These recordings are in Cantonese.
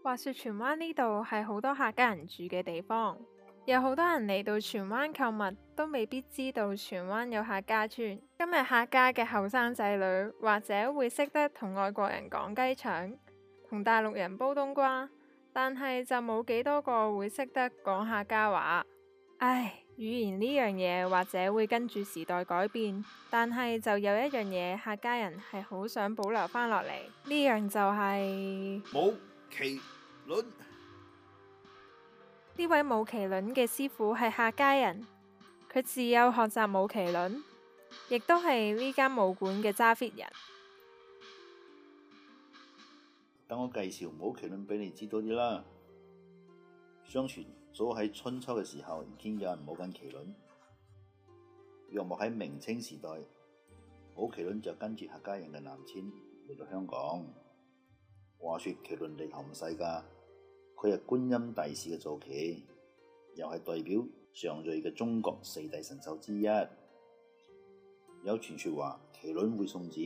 話說荃灣呢度係好多客家人住嘅地方，有好多人嚟到荃灣購物都未必知道荃灣有客家村。今日客家嘅後生仔女或者會識得同外國人講雞腸，同大陸人煲冬瓜，但係就冇幾多個會識得講客家話。唉，語言呢樣嘢或者會跟住時代改變，但係就有一樣嘢客家人係好想保留返落嚟，呢樣就係舞麒麟。呢位舞麒麟嘅師傅係客家人，佢自幼學習舞麒麟，亦都係呢間武館嘅揸 fit 人。等我介紹舞麒麟俾你知多啲啦。相傳早喺春秋嘅時候已經有人舞緊麒麟，約莫喺明清時代，舞麒麟就跟住客家人嘅南遷嚟到香港。話說麒麟嚟頭唔細㗎，佢係觀音大士嘅坐騎，又係代表上裔嘅中國四大神獸之一。有傳說話麒麟會送子，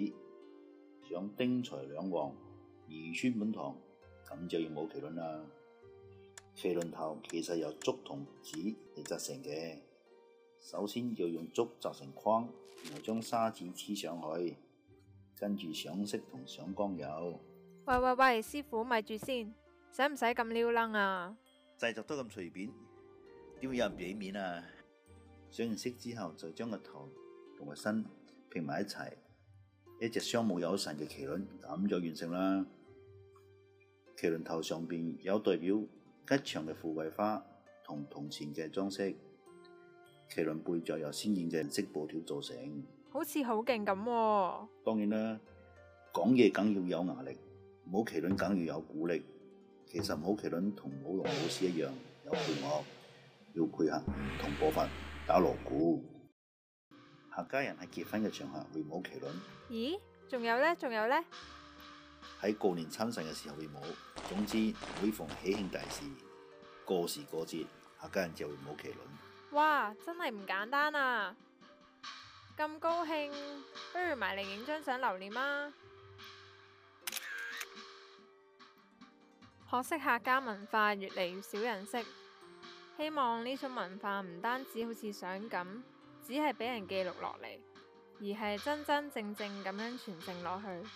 想丁財兩旺，兒孫滿堂，咁就要舞麒麟啦。麒麟頭其實由竹同紙嚟製成嘅，首先要用竹紮成框，然後將砂紙黐上去，跟住上色同上光油。喂，師傅咪住先，使唔使咁撩楞啊？製作得咁隨便，點會有人俾面啊？上完色之後就將個頭同個身拼埋一齊，一隻雙目有神嘅麒麟咁就完成啦。麒麟頭上邊有代表吉祥嘅富貴花同銅錢嘅裝飾，麒麟背就由鮮艷嘅銀色布條做成，好似好勁咁喎。當然啦，講嘢梗要有牙力，舞麒麟梗要有鼓力。其實舞麒麟同舞龍舞獅一樣，有配樂，要配合唔同步伐打鑼鼓。客家人喺結婚嘅場合會舞麒麟。咦？仲有呢？喺過年親神嘅時候會舞。總之每逢喜慶大事、過時過節，客家人就會舞麒麟。哇，真係唔簡單啊！咁高興，不如埋嚟影張相留念啊！可惜客家文化越嚟越少人識，希望呢種文化唔單止好似相咁，只係俾人記錄落嚟，而係真真正正咁樣傳承落去。